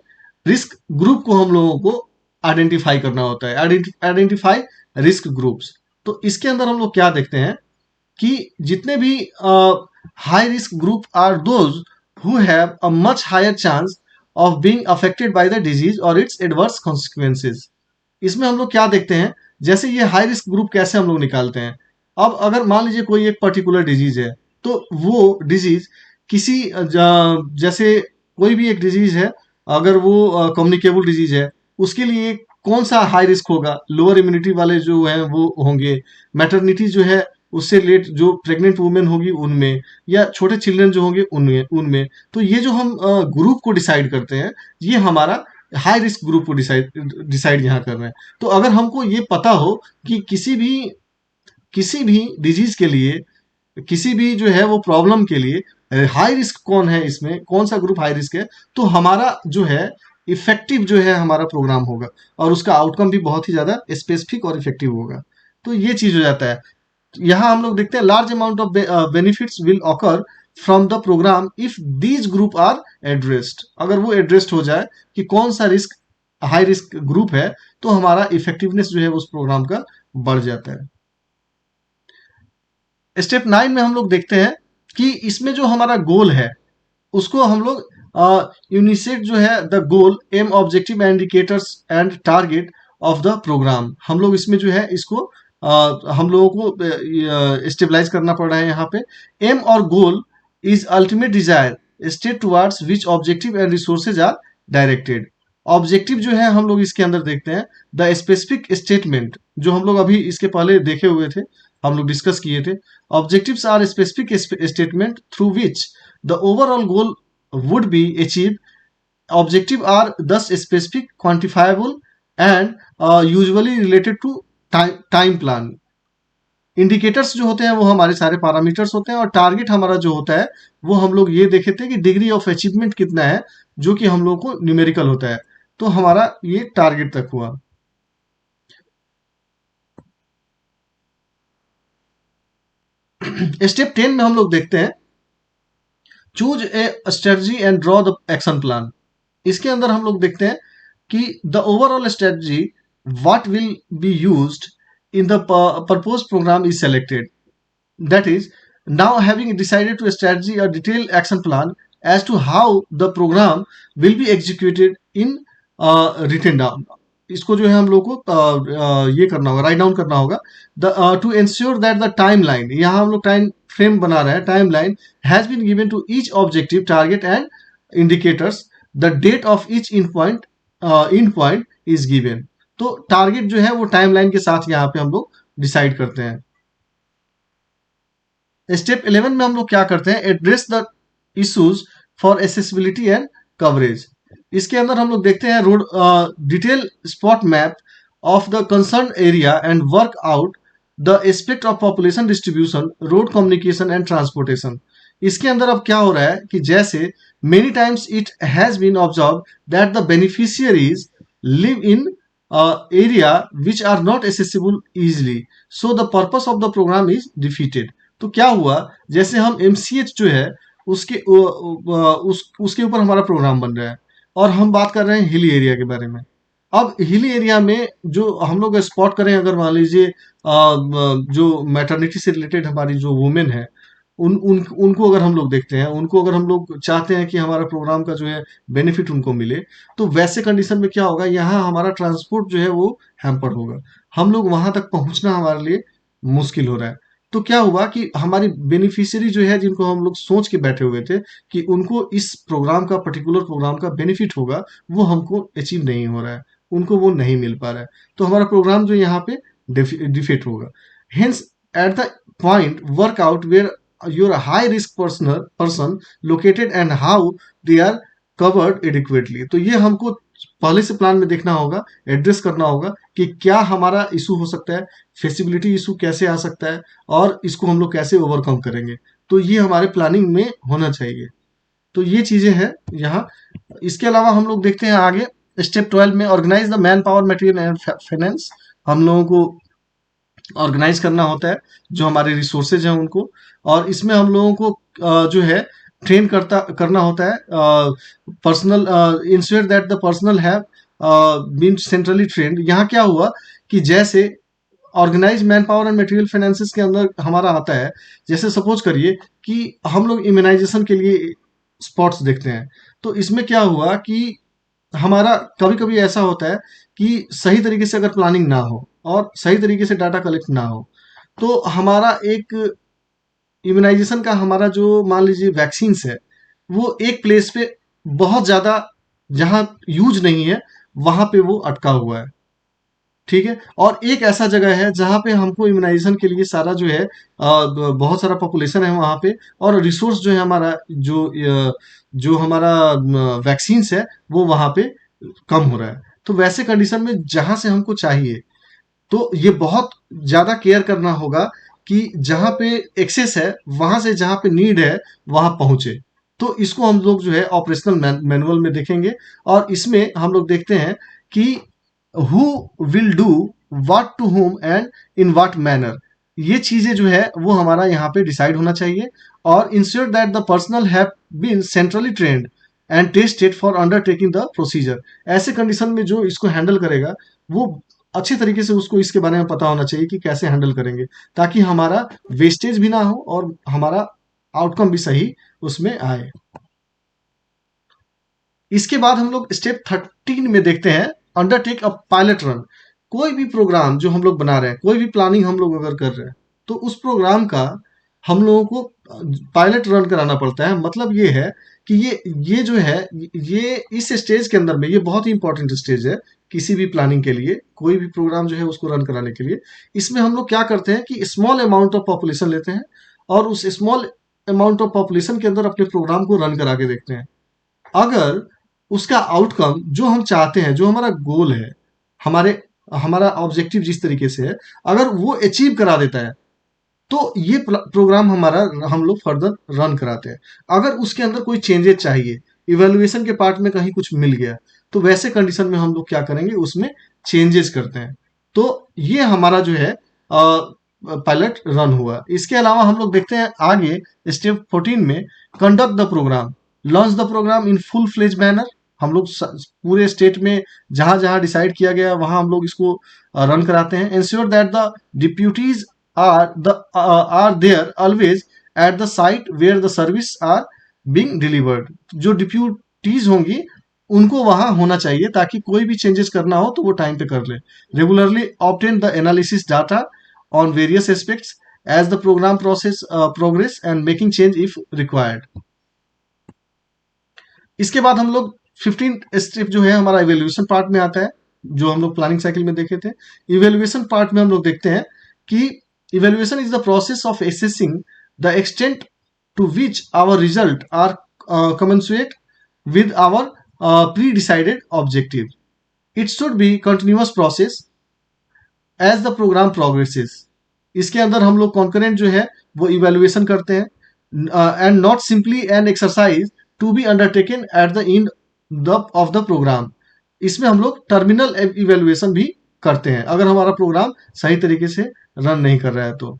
रिस्क ग्रुप को हम लोगों को आइडेंटिफाई करना होता है, आइडेंटिफाई रिस्क ग्रुप्स। तो इसके अंदर हम लोग क्या देखते हैं कि जितने भी high risk group are those who have a much higher chance of being affected by the disease और इट्स एडवर्स कॉन्सिक्वेंसेज। इसमें हम लोग क्या देखते हैं, जैसे ये हाई रिस्क ग्रुप कैसे हम लोग निकालते हैं। अब अगर मान लीजिए कोई एक पर्टिकुलर डिजीज है, तो वो डिजीज किसी जैसे कोई भी एक डिजीज है, अगर वो कम्युनिकेबल डिजीज है, उसके लिए कौन सा हाई रिस्क होगा, लोअर इम्यूनिटी वाले जो हैं वो होंगे, मैटरनिटी जो है उससे लेट जो प्रेग्नेंट वुमेन होगी उनमें, या छोटे चिल्ड्रन जो होंगे उनमें उनमें तो ये जो हम ग्रुप को डिसाइड करते हैं, ये हमारा हाई रिस्क ग्रुप को डिसाइड यहाँ कर रहे हैं। तो अगर हमको ये पता हो कि किसी भी डिजीज के लिए, किसी भी जो है वो प्रॉब्लम के लिए हाई रिस्क कौन है, इसमें कौन सा ग्रुप हाई रिस्क है, तो हमारा जो है इफेक्टिव जो है हमारा प्रोग्राम होगा, और उसका आउटकम भी बहुत ही ज्यादा स्पेसिफिक और इफेक्टिव होगा। तो ये चीज हो जाता है। यहाँ हम लोग देखते हैं large amount of benefits will occur from the programme if these group are addressed. अगर वो एड्रेस्ड हो जाए कि कौन सा रिस्क हाई रिस्क ग्रुप है, तो हमारा इफेक्टिवनेस जो है उस प्रोग्राम का बढ़ जाता है। स्टेप 9 में हम लोग देखते हैं कि इसमें जो हमारा गोल है उसको हम लोग यूनिसेट जो है the goal aim objective and indicators and target of the programme. हम लोग इसमें जो है इसको हम लोगों को स्टेबलाइज करना पड़ रहा है। यहाँ पे एम और goal is ultimate desire state towards which objective and resources are directed. Objective जो है हम लोग इसके अंदर देखते हैं द स्पेसिफिक स्टेटमेंट, जो हम लोग अभी इसके पहले देखे हुए थे, हम लोग डिस्कस किए थे। Objectives are specific statement through which the overall goal would be achieved. Objective are thus specific, quantifiable, and usually related to time plan. Indicators जो होते हैं वो हमारे सारे पैरामीटर्स होते हैं, और टारगेट हमारा जो होता है वो हम लोग ये देखे थे कि डिग्री ऑफ अचीवमेंट कितना है, जो कि हम लोग को न्यूमेरिकल होता है। तो हमारा ये टारगेट तक हुआ। स्टेप 10 में हम लोग देखते हैं choose a strategy and draw the action plan. इसके अंदर हम लोग देखते हैं कि the overall strategy what will be used in the propose programme is selected. That is now having decided to strategy a detailed action plan as to how the programme will be executed in written down. इसको जो है हम लोग को ये करना होगा, right down करना होगा। The to ensure that the timeline, यहाँ हम लोग टाइम फ्रेम बना रहे हैं, timeline has been given to each objective target and indicators, the date of each in point is given. तो टारगेट जो है वो टाइम लाइन के साथ यहाँ पे हम लोग डिसाइड करते हैं। स्टेप 11 में हम लोग क्या करते हैं, address the issues for accessibility and coverage. इसके अंदर हम लोग देखते हैं road detail spot map of the concern area and work out the aspect of population distribution, road communication and transportation. इसके अंदर अब क्या हो रहा है कि जैसे many times it has been observe that the beneficiaries live in area which are not accessible easily, so the purpose of the programme is defeated. तो क्या हुआ, जैसे हम एमसीएच जो है उसके ऊपर हमारा प्रोग्राम बन रहा है और हम बात कर रहे हैं हिली एरिया के बारे में। अब हिली एरिया में जो हम लोग स्पॉट करें, अगर मान लीजिए जो मैटरनिटी से रिलेटेड हमारी जो वुमेन है, उनको अगर हम लोग देखते हैं, उनको अगर हम लोग चाहते हैं कि हमारा प्रोग्राम का जो है बेनिफिट उनको मिले, तो वैसे कंडीशन में क्या होगा, यहाँ हमारा ट्रांसपोर्ट जो है वो हैम्पर होगा, हम लोग वहां तक पहुंचना हमारे लिए मुश्किल हो रहा है। तो क्या हुआ कि हमारी बेनिफिशियरी जो है, जिनको हम लोग सोच के बैठे हुए थे कि उनको इस प्रोग्राम का, पर्टिकुलर प्रोग्राम का बेनिफिट होगा, वो हमको अचीव नहीं हो रहा है, उनको वो नहीं मिल पा रहा है। तो हमारा प्रोग्राम जो यहाँ पे डिफीट होगा। Hence at the point work out where your high risk person located and how they are covered adequately. तो ये हमको पहले से प्लान में देखना होगा, एड्रेस करना होगा कि क्या हमारा इशू हो सकता है, फेसिबिलिटी इशू कैसे आ सकता है, और इसको हम लोग कैसे ओवरकम करेंगे। तो ये हमारे प्लानिंग में होना चाहिए। तो ये चीजें हैं यहाँ। इसके अलावा हम लोग देखते हैं आगे स्टेप 12 में, organise the manpower material and finance. हम लोगों को ऑर्गेनाइज करना होता है जो हमारे रिसोर्सेज हैं उनको, और इसमें हम लोगों को जो है ट्रेन करना होता है personal, ensure that the personal have been centrally trained. यहाँ क्या हुआ कि जैसे organise manpower and material finances के अंदर हमारा आता है, जैसे सपोज करिए कि हम लोग इम्यूनाइजेशन के लिए स्पॉट्स देखते हैं। तो इसमें क्या हुआ कि हमारा कभी कभी ऐसा होता है कि सही तरीके से अगर प्लानिंग ना हो और सही तरीके से डाटा कलेक्ट ना हो, तो हमारा एक इम्यूनाइजेशन का हमारा जो मान लीजिए वैक्सीन्स है, वो एक प्लेस पे बहुत ज़्यादा, जहाँ यूज नहीं है वहाँ पे वो अटका हुआ है। ठीक है, और एक ऐसा जगह है जहाँ पे हमको इम्यूनाइजेशन के लिए सारा जो है बहुत सारा पॉपुलेशन है वहाँ पे, और रिसोर्स जो है हमारा जो हमारा वैक्सीन्स है वो वहाँ पे कम हो रहा है। तो वैसे कंडीशन में जहाँ से हमको चाहिए, तो ये बहुत ज़्यादा केयर करना होगा कि जहाँ पे एक्सेस है वहाँ से जहाँ पे नीड है वहाँ पहुँचे। तो इसको हम लोग जो है ऑपरेशनल मैनुअल में देखेंगे, और इसमें हम लोग देखते हैं कि who will do what to whom and in what manner. ये चीजें जो है वो हमारा यहाँ पे डिसाइड होना चाहिए, और ensure that the personal have been centrally trained and tested for undertaking the procedure. ऐसे कंडीशन में जो इसको हैंडल करेगा वो अच्छे तरीके से उसको इसके बारे में पता होना चाहिए कि कैसे हैंडल करेंगे, ताकि हमारा वेस्टेज भी ना हो और हमारा आउटकम भी सही उसमें आए। इसके बाद हम लोग स्टेप 13 में देखते हैं, अंडरटेक अ पायलट रन। कोई भी प्रोग्राम जो हम लोग बना रहे हैं, कोई भी प्लानिंग हम लोग अगर कर रहे हैं, तो उस प्रोग्राम का हम लोगों को पायलट रन कराना पड़ता है। मतलब ये है कि ये जो है, ये इस स्टेज के अंदर में ये बहुत ही इंपॉर्टेंट स्टेज है किसी भी प्लानिंग के लिए, कोई भी प्रोग्राम जो है उसको रन कराने के लिए। इसमें हम लोग क्या करते हैं कि स्मॉल अमाउंट ऑफ पॉपुलेशन लेते हैं, और उस स्मॉल अमाउंट ऑफ पॉपुलेशन के अंदर अपने प्रोग्राम को रन करा के देखते हैं। अगर उसका आउटकम जो हम चाहते हैं, जो हमारा गोल है, हमारे हमारा ऑब्जेक्टिव जिस तरीके से है, अगर वो अचीव करा देता है, तो ये प्रोग्राम हमारा हम लोग फर्दर रन कराते हैं। अगर उसके अंदर कोई चेंजेस चाहिए, इवेल्युएशन के पार्ट में कहीं कुछ मिल गया, तो वैसे कंडीशन में हम लोग क्या करेंगे, उसमें चेंजेस करते हैं। तो ये हमारा जो है पायलट रन हुआ। इसके अलावा हम लोग देखते हैं आगे स्टेप 14 में, conduct the programme, launch the programme in full fledge manner. हम लोग पूरे स्टेट में जहां जहां डिसाइड किया गया वहां हम लोग इसको रन कराते हैं। Ensure that the deputies are there always at the site where the service are being delivered। जो डिप्यूटीज होंगी उनको वहां होना चाहिए, ताकि कोई भी चेंजेस करना हो तो वो टाइम पे कर ले। Regularly obtain the analysis data on various aspects as the programme process progress and making change if required. इसके बाद हम लोग 15 स्टेप जो है हमारा इवेल्युएशन पार्ट में आता है, जो हम लोग प्लानिंग साइकिल में देखे थे। इवेल्युएशन पार्ट में हम लोग देखते हैं कि evaluation is the process of assessing the extent to which our result are commensurate with our pre-decided objective. It should be continuous process as the program progresses। इसके अंदर हम लोग कॉन्करेंट जो है वो इवेल्युएशन करते हैं, and not simply an exercise to be undertaken at the end of the program. इसमें हम लोग टर्मिनल इवेल्युएशन भी करते हैं अगर हमारा प्रोग्राम सही तरीके से रन नहीं कर रहा है तो।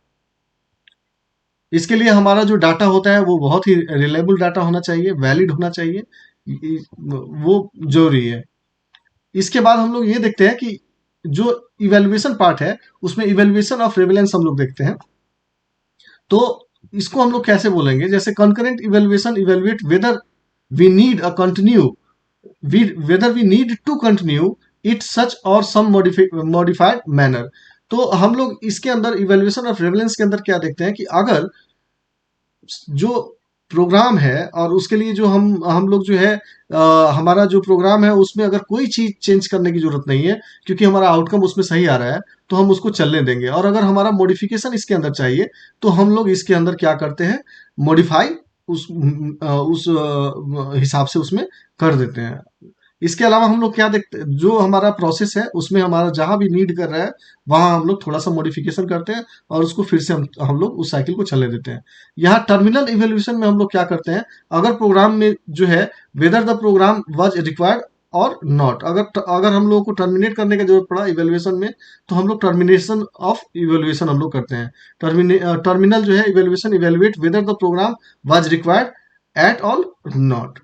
इसके लिए हमारा जो डाटा होता है वो बहुत ही रिलायबल डाटा होना चाहिए, वैलिड होना चाहिए, वो जरूरी है। इसके बाद हम लोग ये देखते हैं कि जो इवेल्युएशन पार्ट है उसमें इवेल्युएशन ऑफ रेलेवेंस हम लोग देखते हैं। तो इसको हम लोग कैसे बोलेंगे, जैसे concurrent evaluation evaluate whether we need a continue whether we need to continue it such or some modified manner। तो हम लोग इसके अंदर इवेल्युएशन ऑफ रेलेवेंस के अंदर क्या देखते हैं कि अगर जो प्रोग्राम है और उसके लिए जो हम लोग जो है हमारा जो प्रोग्राम है उसमें अगर कोई चीज चेंज करने की जरूरत नहीं है क्योंकि हमारा आउटकम उसमें सही आ रहा है तो हम उसको चलने देंगे। और अगर हमारा मॉडिफिकेशन इसके अंदर चाहिए तो हम लोग इसके अंदर क्या करते हैं, मॉडिफाई उस हिसाब से उसमें कर देते हैं। इसके अलावा हम लोग क्या देखते हैं, जो हमारा प्रोसेस है उसमें हमारा जहां भी नीड कर रहा है वहां हम लोग थोड़ा सा मॉडिफिकेशन करते हैं और उसको फिर से हम लोग उस साइकिल को चलने देते हैं। यहाँ टर्मिनल इवोल्यूशन में हम लोग क्या करते हैं, अगर प्रोग्राम में जो है whether the programme was required और नॉट, अगर हम लोगों को टर्मिनेट करने की जरूरत पड़ा इवेल्युएशन में तो हम लोग टर्मिनेशन ऑफ इवेल्युएशन हम लोग करते हैं। टर्मिनल जो है evaluation evaluate whether the programme was required at all not.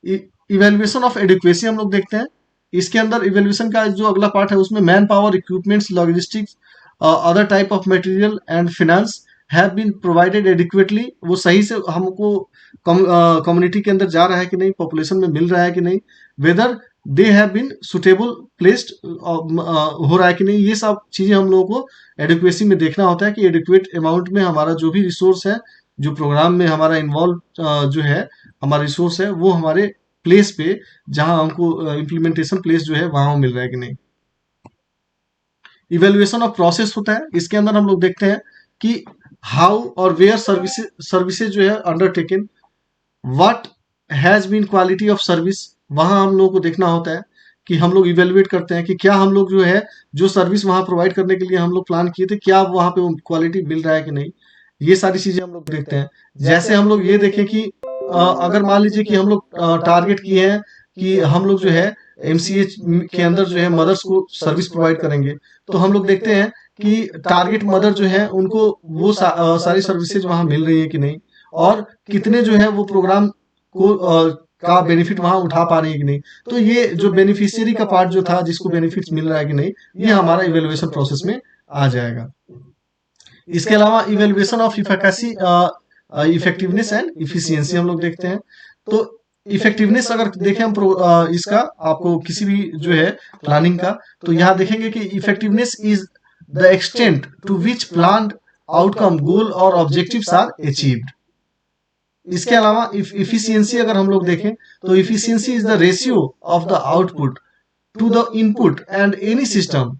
Evaluation of adequacy हम लोग देखते हैं। इसके अंदर इवेल्युएशन का जो अगला पार्ट है उसमें manpower, equipments, logistics, other type of material and finance have been provided adequately. वो सही से हमको कम्युनिटी के अंदर जा रहा है कि नहीं, पॉपुलेशन में मिल रहा है कि नहीं, whether they have been suitable placed हो रहा है कि नहीं, ये सब चीजें हम लोगों को एडिक्वेसी में देखना होता है कि एडिक्वेट अमाउंट में हमारा जो भी रिसोर्स है, जो प्रोग्राम में हमारा इन्वॉल्व जो है हमारा रिसोर्स है वो हमारे प्लेस पे, जहां हमको इम्प्लीमेंटेशन प्लेस जो है वहां मिल रहा है कि नहीं। इवेल्युएशन ऑफ प्रोसेस होता है, इसके अंदर हम लोग देखते हैं कि हाउ और वेयर सर्विसेज जो है undertaken, what has been quality of service, वहां हम लोगों को देखना होता है कि हम लोग इवेल्युएट करते हैं कि क्या हम लोग जो है जो सर्विस वहां प्रोवाइड करने के लिए हम लोग प्लान किए थे क्या वहां पे क्वालिटी मिल रहा है कि नहीं, ये सारी चीजें हम लोग देखते हैं। जैसे हम लोग ये देखें कि अगर मान लीजिए कि हम लोग टारगेट किए हैं कि हम लोग जो है एमसीएच के अंदर जो है मदर्स को सर्विस प्रोवाइड करेंगे, तो हम लोग देखते हैं कि टारगेट मदर जो है उनको वो सारी सर्विसेज वहां मिल रही है कि नहीं, और कितने जो है वो प्रोग्राम को का बेनिफिट वहां उठा पा रही है कि नहीं। तो ये जो बेनिफिशियरी का पार्ट जो था जिसको बेनिफिट्स मिल रहा है कि नहीं, ये हमारा इवेल्युएशन प्रोसेस में आ जाएगा। इसके अलावा evaluation of efficacy, effectiveness and efficiency हम लोग देखते हैं। तो इफेक्टिवनेस अगर देखें हम इसका आपको किसी भी जो है प्लानिंग का, तो यहाँ देखेंगे कि effectiveness is the extent to which planned outcome, goal और ऑब्जेक्टिव्स आर अचीव्ड। इसके अलावा इफिशियंसी अगर हम लोग देखें तो efficiency is the ratio of the output to the input and any system,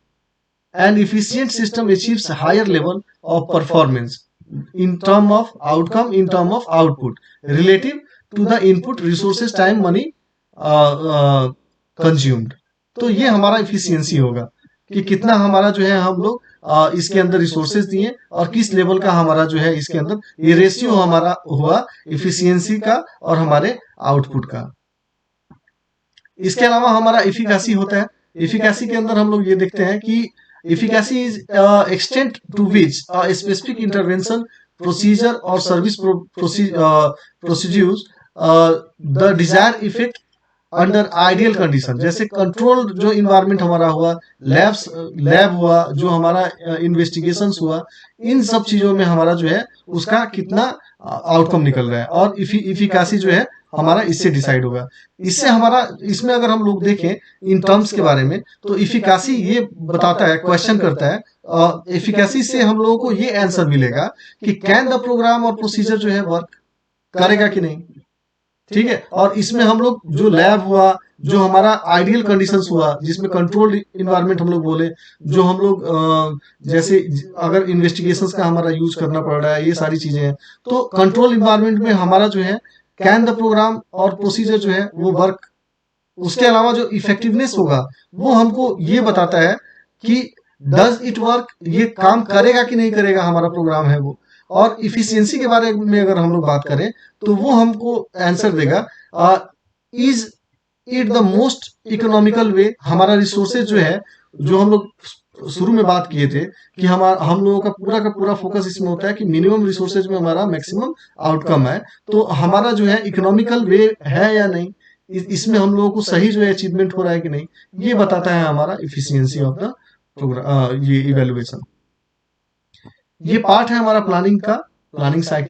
and efficient system achieves higher level of performance in term of outcome, in term of output relative to the input resources, time, money consumed। तो ये हमारा efficiency होगा कि कितना हमारा जो है हम लोग इसके अंदर रिसोर्सेज दिए और किस लेवल का हमारा जो है इसके अंदर ये रेशियो हमारा हुआ इफिशियंसी का और हमारे आउटपुट का। इसके अलावा हमारा इफिकासी होता है। इफिकासी के अंदर हम लोग ये देखते हैं कि efficacy is extent to which a specific intervention, procedure or service procedures the desired effect under ideal condition. जैसे कंट्रोल जो इन्वायरमेंट हमारा हुआ, लैब हुआ, जो हमारा इन्वेस्टिगेशंस हुआ, इन सब चीजों में हमारा जो है उसका कितना आउटकम निकल रहा है, और इफिकासी जो है हमारा इससे डिसाइड होगा। इससे हमारा इसमें अगर हम लोग देखें इन टर्म्स के बारे में तो इफिकासी ये बताता है, क्वेश्चन करता है, इफिकासी से हम लोगों को ये आंसर मिलेगा कि कैन द प्रोग्राम और प्रोसीजर जो है वर्क करेगा कि नहीं। ठीक है, और इसमें हम लोग जो लैब हुआ, जो हमारा आइडियल कंडीशंस हुआ जिसमें कंट्रोल्ड इन्वायरमेंट हम लोग बोले, जो हम लोग जैसे अगर इन्वेस्टिगेशंस का हमारा यूज करना पड़ रहा है, ये सारी चीजें हैं। तो कंट्रोल इन्वायरमेंट में हमारा जो है कैन द प्रोग्राम और प्रोसीजर जो है वो वर्क। उसके अलावा जो इफेक्टिवनेस होगा वो हमको ये बताता है कि डज इट वर्क, ये काम करेगा कि नहीं करेगा, हमारा प्रोग्राम है वो। और इफिशियंसी के बारे में अगर हम लोग बात करें तो वो हमको आंसर देगा is it the most economical way. हमारा रिसोर्सेज जो है, जो हम लोग शुरू में बात किए थे कि हम लोगों का पूरा फोकस इसमें होता है कि मिनिमम रिसोर्सेज में हमारा मैक्सिमम आउटकम है। तो हमारा जो है इकोनॉमिकल वे है या नहीं, इसमें हम लोगों को सही जो है अचीवमेंट हो रहा है कि नहीं, ये बताता है हमारा इफिशियंसी ऑफ द प्रोग्राम, ये इवेलुएशन। ये पार्ट है हमारा प्लानिंग का, प्लानिंग साइकिल।